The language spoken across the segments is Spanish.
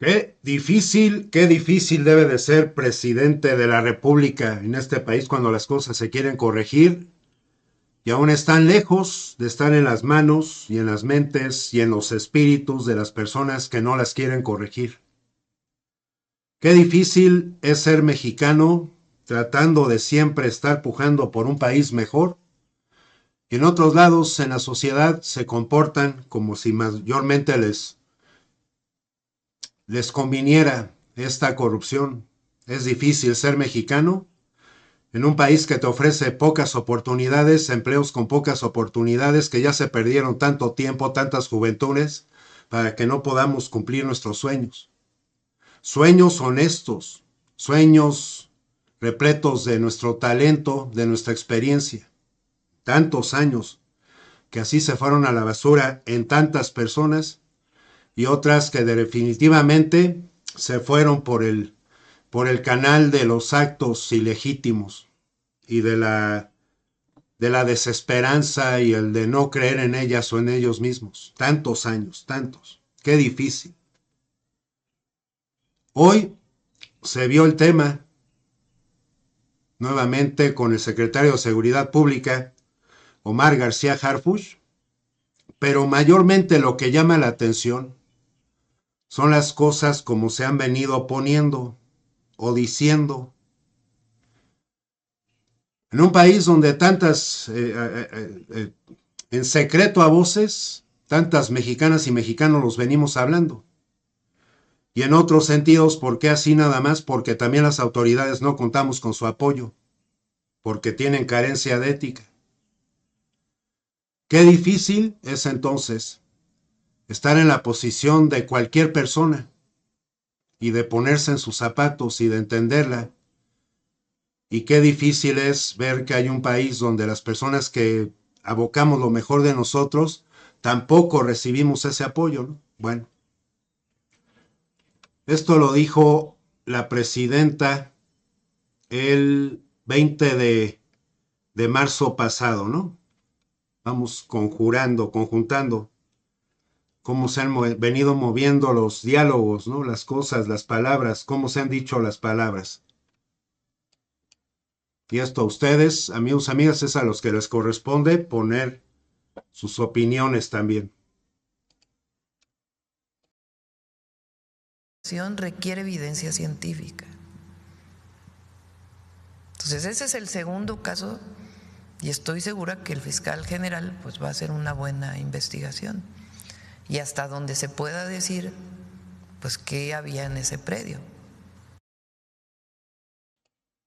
Qué difícil debe de ser presidente de la República en este país cuando las cosas se quieren corregir y aún están lejos de estar en las manos y en las mentes y en los espíritus de las personas que no las quieren corregir. Qué difícil es ser mexicano tratando de siempre estar pujando por un país mejor y en otros lados en la sociedad se comportan como si mayormente les conviniera esta corrupción. Es difícil ser mexicano en un país que te ofrece pocas oportunidades, empleos con pocas oportunidades, que ya se perdieron tanto tiempo, tantas juventudes, para que no podamos cumplir nuestros sueños. Sueños honestos, sueños repletos de nuestro talento, de nuestra experiencia. Tantos años que así se fueron a la basura en tantas personas y otras que definitivamente se fueron por el canal de los actos ilegítimos y de la desesperanza y el de no creer en ellas o en ellos mismos. Tantos años, tantos. Qué difícil. Hoy se vio el tema nuevamente con el secretario de Seguridad Pública, Omar García Harfuch, pero mayormente lo que llama la atención son las cosas como se han venido poniendo o diciendo. En un país donde en secreto a voces, tantas mexicanas y mexicanos los venimos hablando. Y en otros sentidos, ¿por qué así nada más? Porque también las autoridades no contamos con su apoyo, porque tienen carencia de ética. Qué difícil es entonces estar en la posición de cualquier persona y de ponerse en sus zapatos y de entenderla. Y qué difícil es ver que hay un país donde las personas que abocamos lo mejor de nosotros tampoco recibimos ese apoyo, ¿no? Bueno, esto lo dijo la presidenta el 20 de marzo pasado, ¿no? Vamos conjuntando cómo se han venido moviendo los diálogos, ¿no? Las cosas, las palabras, cómo se han dicho las palabras. Y esto a ustedes, amigos, amigas, es a los que les corresponde poner sus opiniones también. Requiere evidencia científica. Entonces ese es el segundo caso y estoy segura que el fiscal general pues va a hacer una buena investigación y hasta donde se pueda decir pues qué había en ese predio.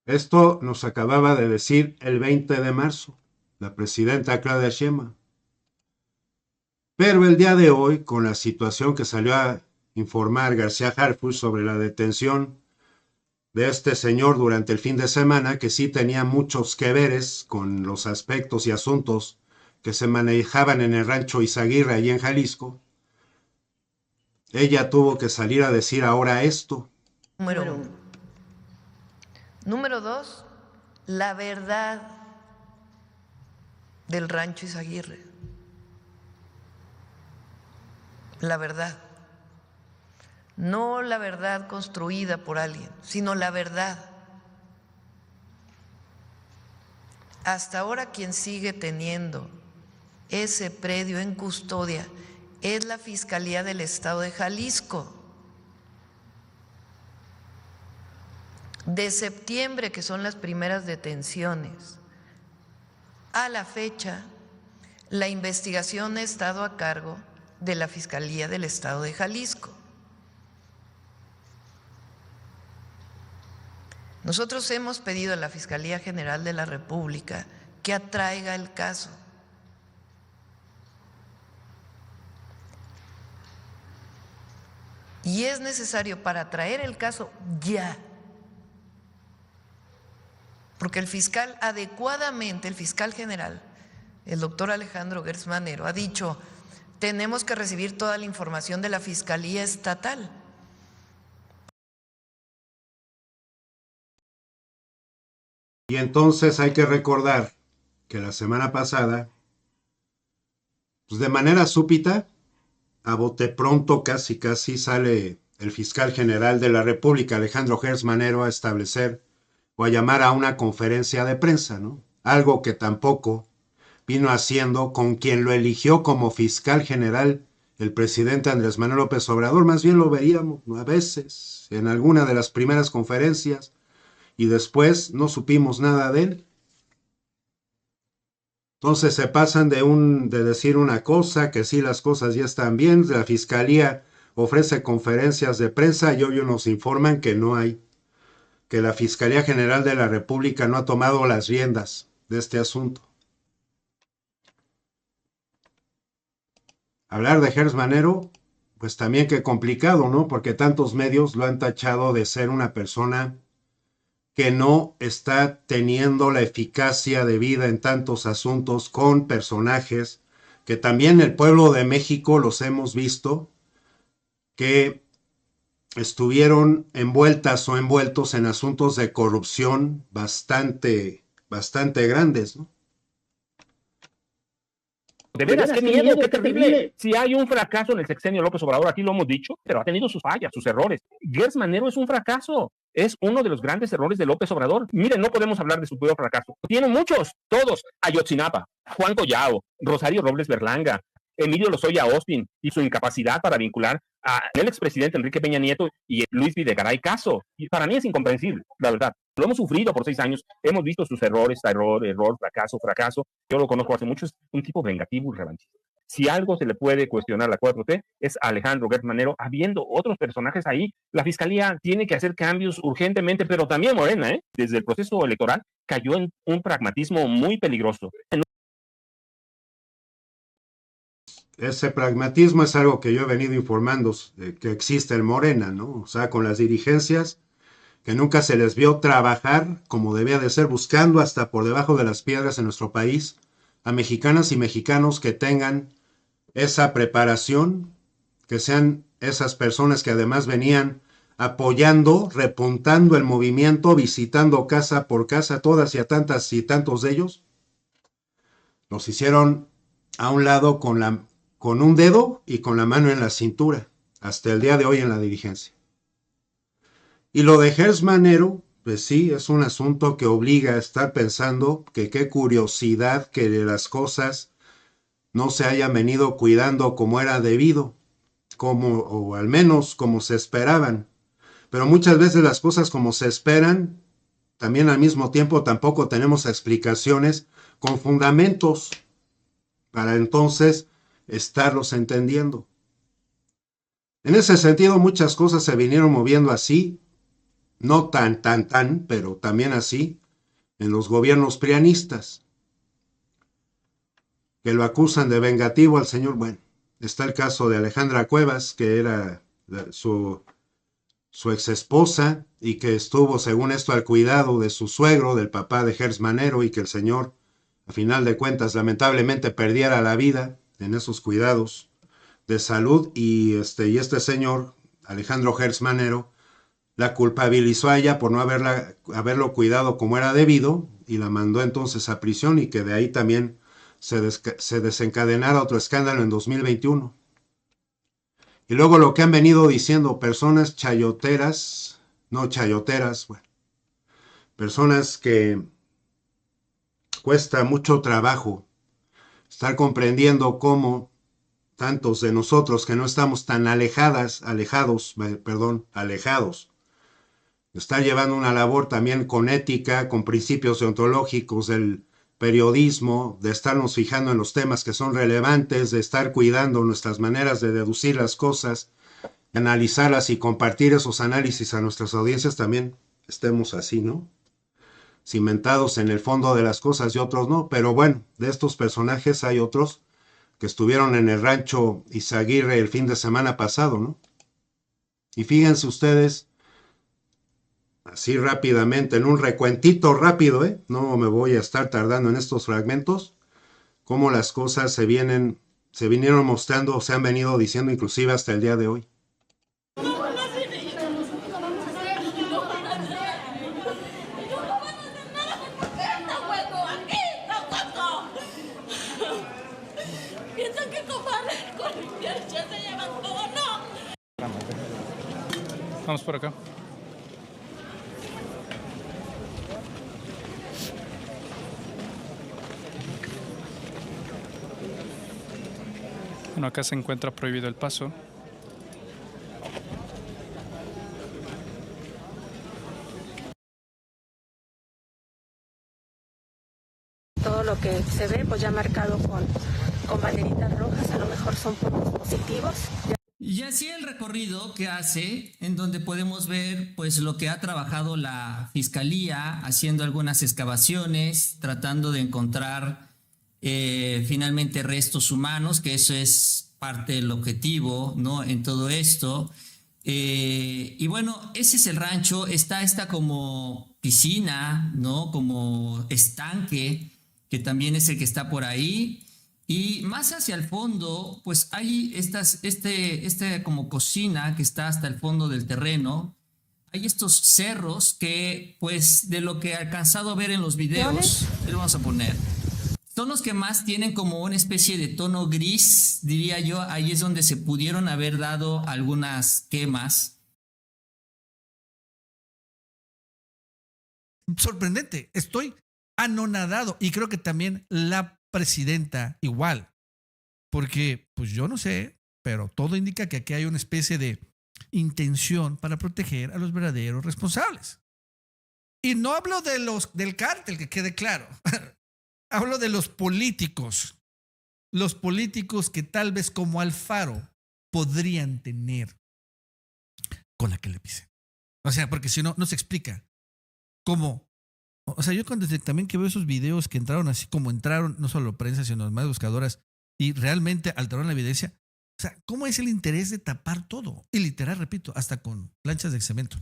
Esto nos acababa de decir el 20 de marzo la presidenta Claudia Sheinbaum. Pero el día de hoy, con la situación que salió a informar García Harfuch sobre la detención de este señor durante el fin de semana, que sí tenía muchos que veres con los aspectos y asuntos que se manejaban en el rancho Izaguirre, allí en Jalisco, ella tuvo que salir a decir ahora esto. Número uno. Número dos, la verdad del rancho Izaguirre. La verdad. No la verdad construida por alguien, sino la verdad. Hasta ahora quien sigue teniendo ese predio en custodia es la Fiscalía del Estado de Jalisco. De septiembre, que son las primeras detenciones, a la fecha, la investigación ha estado a cargo de la Fiscalía del Estado de Jalisco. Nosotros hemos pedido a la Fiscalía General de la República que atraiga el caso. Y es necesario para traer el caso ya, porque el fiscal adecuadamente, el fiscal general, el doctor Alejandro Gertz Manero, ha dicho, tenemos que recibir toda la información de la Fiscalía Estatal. Y entonces hay que recordar que la semana pasada, pues de manera súbita, a bote pronto casi sale el fiscal general de la República, Alejandro Gertz Manero, a establecer o a llamar a una conferencia de prensa, ¿no? Algo que tampoco vino haciendo con quien lo eligió como fiscal general el presidente Andrés Manuel López Obrador. Más bien lo veíamos a veces en alguna de las primeras conferencias y después no supimos nada de él. Entonces se pasan de decir una cosa, que sí las cosas ya están bien, la fiscalía ofrece conferencias de prensa y hoy nos informan que no hay, que la Fiscalía General de la República no ha tomado las riendas de este asunto. Hablar de Gertz Manero, pues también qué complicado, ¿no? Porque tantos medios lo han tachado de ser una persona que no está teniendo la eficacia debida en tantos asuntos con personajes que también el pueblo de México los hemos visto, que estuvieron envueltas o envueltos en asuntos de corrupción bastante grandes, ¿no? De veras, qué miedo, qué terrible. Si hay un fracaso en el sexenio López Obrador, aquí lo hemos dicho, pero ha tenido sus fallas, sus errores. Gertz Manero es un fracaso. Es uno de los grandes errores de López Obrador. Miren, no podemos hablar de su peor fracaso. Tiene muchos, todos. Ayotzinapa, Juan Collao, Rosario Robles Berlanga, Emilio Lozoya Austin y su incapacidad para vincular al expresidente Enrique Peña Nieto y Luis Videgaray Caso. Y para mí es incomprensible, la verdad. Lo hemos sufrido por 6 años, hemos visto sus errores, error, fracaso. Yo lo conozco hace mucho, es un tipo vengativo y revanchista. Si algo se le puede cuestionar a la 4T es a Alejandro Gertz Manero, habiendo otros personajes ahí. La fiscalía tiene que hacer cambios urgentemente, pero también Morena, desde el proceso electoral, cayó en un pragmatismo muy peligroso. Ese pragmatismo es algo que yo he venido informando que existe en Morena, ¿no? O sea, con las dirigencias que nunca se les vio trabajar como debía de ser, buscando hasta por debajo de las piedras en nuestro país a mexicanas y mexicanos que tengan esa preparación, que sean esas personas que además venían apoyando, repuntando el movimiento, visitando casa por casa, todas y a tantas y tantos de ellos, los hicieron a un lado con un dedo y con la mano en la cintura, hasta el día de hoy en la dirigencia. Y lo de Gertz Manero, pues sí, es un asunto que obliga a estar pensando que qué curiosidad que las cosas no se hayan venido cuidando como era debido, o al menos como se esperaban. Pero muchas veces las cosas como se esperan, también al mismo tiempo tampoco tenemos explicaciones con fundamentos para entonces estarlos entendiendo. En ese sentido, muchas cosas se vinieron moviendo así, no tan, pero también así, en los gobiernos prianistas, que lo acusan de vengativo al señor. Bueno, está el caso de Alejandra Cuevas, que era su ex esposa y que estuvo, según esto, al cuidado de su suegro, del papá de Gertz Manero, y que el señor, a final de cuentas, lamentablemente perdiera la vida en esos cuidados de salud, y este señor, Alejandro Gertz Manero, la culpabilizó a ella por no haberlo cuidado como era debido y la mandó entonces a prisión, y que de ahí también se desencadenara otro escándalo en 2021. Y luego lo que han venido diciendo personas chayoteras, bueno, personas que cuesta mucho trabajo estar comprendiendo cómo tantos de nosotros que no estamos tan alejados, estar llevando una labor también con ética, con principios deontológicos del periodismo, de estarnos fijando en los temas que son relevantes, de estar cuidando nuestras maneras de deducir las cosas, analizarlas y compartir esos análisis a nuestras audiencias, también estemos así, ¿no? Cimentados en el fondo de las cosas y otros no. Pero bueno, de estos personajes hay otros que estuvieron en el rancho Izaguirre el fin de semana pasado, ¿no? Y fíjense ustedes, así rápidamente, en un recuentito rápido, no me voy a estar tardando en estos fragmentos, cómo las cosas se vinieron mostrando, se han venido diciendo inclusive hasta el día de hoy. Vamos por acá. Bueno, acá se encuentra prohibido el paso. Todo lo que se ve, pues ya marcado con banderitas rojas, a lo mejor son puntos positivos. Y así el recorrido que hace, en donde podemos ver pues lo que ha trabajado la Fiscalía, haciendo algunas excavaciones, tratando de encontrar finalmente restos humanos, que eso es parte del objetivo, ¿no? En todo esto. Y bueno, ese es el rancho. Está esta como piscina, ¿no? Como estanque, que también es el que está por ahí. Y más hacia el fondo, pues hay este como cocina que está hasta el fondo del terreno. Hay estos cerros que, pues, de lo que he alcanzado a ver en los videos, lo vamos a poner. Son los que más tienen como una especie de tono gris, diría yo. Ahí es donde se pudieron haber dado algunas quemas. Sorprendente. Estoy anonadado. Y creo que también la presidenta igual. Porque, pues yo no sé, pero todo indica que aquí hay una especie de intención para proteger a los verdaderos responsables. Y no hablo del cártel, que quede claro. Hablo de los políticos que tal vez como Alfaro podrían tener con la que le pisen. O sea, porque si no, no se explica cómo. O sea, yo cuando también que veo esos videos que entraron así como entraron, no solo prensa, sino más buscadoras, y realmente alteraron la evidencia. O sea, ¿cómo es el interés de tapar todo? Y literal, repito, hasta con planchas de cemento.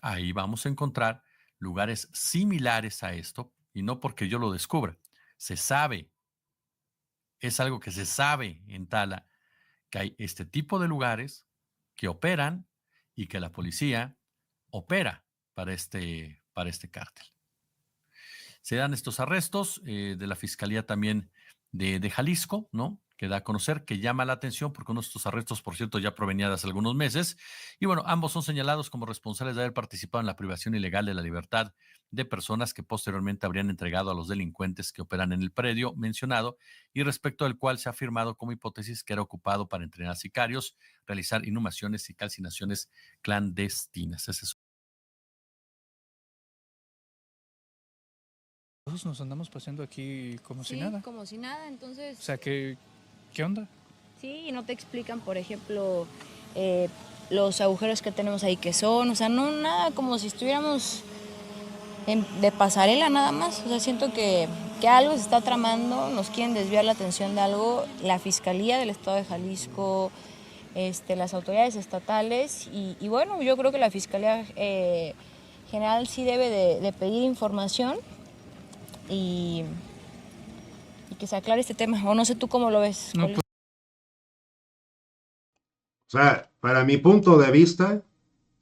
Ahí vamos a encontrar lugares similares a esto, y no porque yo lo descubra. Se sabe, es algo que se sabe en Tala, que hay este tipo de lugares que operan y que la policía opera para este cártel. Se dan estos arrestos de la Fiscalía también de Jalisco, ¿no? Que da a conocer, que llama la atención porque uno de estos arrestos, por cierto, ya provenía de hace algunos meses. Y bueno, ambos son señalados como responsables de haber participado en la privación ilegal de la libertad de personas que posteriormente habrían entregado a los delincuentes que operan en el predio mencionado y respecto del cual se ha afirmado como hipótesis que era ocupado para entrenar sicarios, realizar inhumaciones y calcinaciones clandestinas. Ese es. Todos nos andamos paseando aquí como si nada. Como si nada, entonces... O sea, ¿qué onda? Sí, y no te explican, por ejemplo, los agujeros que tenemos ahí que son, o sea, no nada como si estuviéramos de pasarela nada más. O sea, siento que algo se está tramando, nos quieren desviar la atención de algo, la Fiscalía del Estado de Jalisco, las autoridades estatales, y bueno, yo creo que la Fiscalía General sí debe de pedir información y que se aclare este tema. O no sé tú cómo lo ves. No, pues, o sea, para mi punto de vista,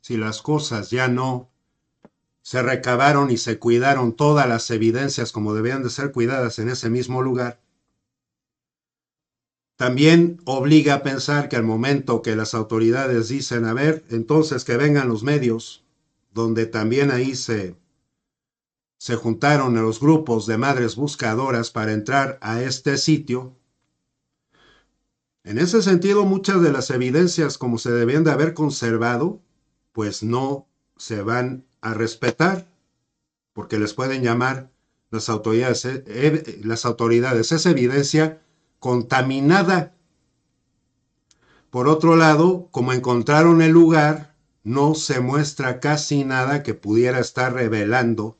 si las cosas ya no se recabaron y se cuidaron todas las evidencias como debían de ser cuidadas en ese mismo lugar, también obliga a pensar que al momento que las autoridades dicen, a ver, entonces que vengan los medios, donde también ahí se juntaron los grupos de madres buscadoras para entrar a este sitio. En ese sentido, muchas de las evidencias como se debían de haber conservado, pues no se van a respetar, porque les pueden llamar las autoridades. Es evidencia contaminada. Por otro lado, como encontraron el lugar, no se muestra casi nada que pudiera estar revelando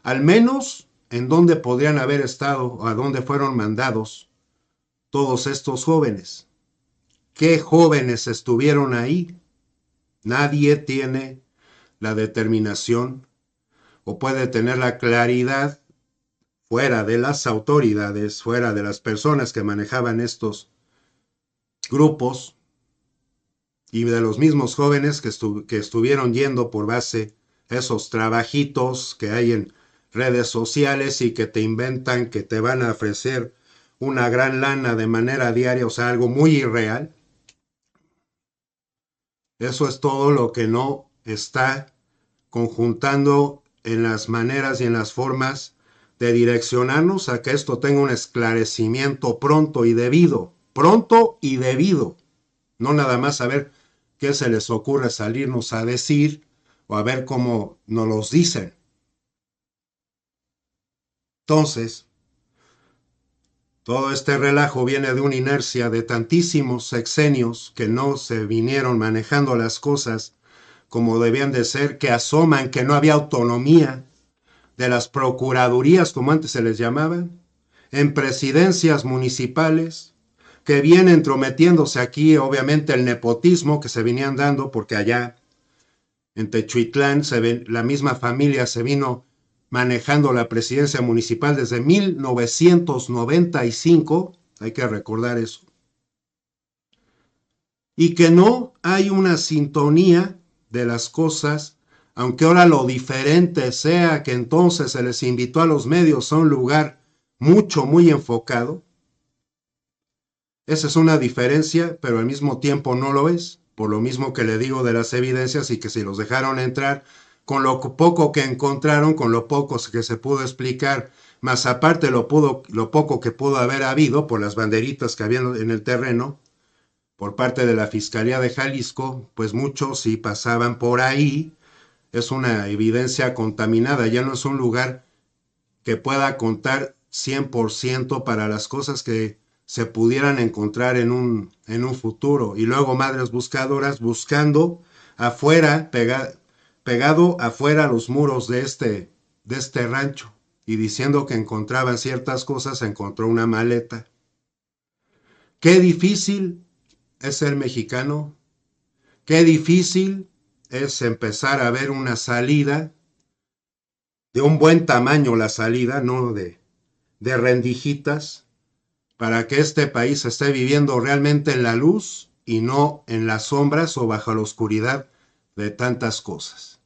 al menos en dónde podrían haber estado o a dónde fueron mandados todos estos jóvenes. ¿Qué jóvenes estuvieron ahí? Nadie tiene la determinación o puede tener la claridad fuera de las autoridades, fuera de las personas que manejaban estos grupos y de los mismos jóvenes que estuvieron yendo por base esos trabajitos que hay en redes sociales y que te inventan que te van a ofrecer una gran lana de manera diaria, o sea, algo muy irreal. Eso es todo lo que no está conjuntando en las maneras y en las formas de direccionarnos a que esto tenga un esclarecimiento pronto y debido. Pronto y debido. No nada más a ver qué se les ocurre salirnos a decir o a ver cómo nos los dicen. Entonces, todo este relajo viene de una inercia de tantísimos sexenios que no se vinieron manejando las cosas como debían de ser, que asoman que no había autonomía de las procuradurías, como antes se les llamaban, en presidencias municipales, que viene entrometiéndose aquí, obviamente, el nepotismo que se venían dando, porque allá en Techuitlán la misma familia se vino manejando la presidencia municipal desde 1995, hay que recordar eso, y que no hay una sintonía de las cosas, aunque ahora lo diferente sea que entonces se les invitó a los medios a un lugar muy enfocado. Esa es una diferencia, pero al mismo tiempo no lo es, por lo mismo que le digo de las evidencias y que si los dejaron entrar, con lo poco que encontraron, con lo poco que se pudo explicar, más aparte lo poco que pudo haber habido por las banderitas que había en el terreno, por parte de la Fiscalía de Jalisco, pues muchos sí pasaban por ahí. Es una evidencia contaminada, ya no es un lugar que pueda contar 100% para las cosas que se pudieran encontrar en un futuro. Y luego madres buscadoras buscando afuera, pegado afuera a los muros de este rancho y diciendo que encontraban ciertas cosas, encontró una maleta. Qué difícil es ser mexicano, qué difícil es empezar a ver una salida de un buen tamaño, la salida, no de rendijitas, para que este país esté viviendo realmente en la luz y no en las sombras o bajo la oscuridad de tantas cosas.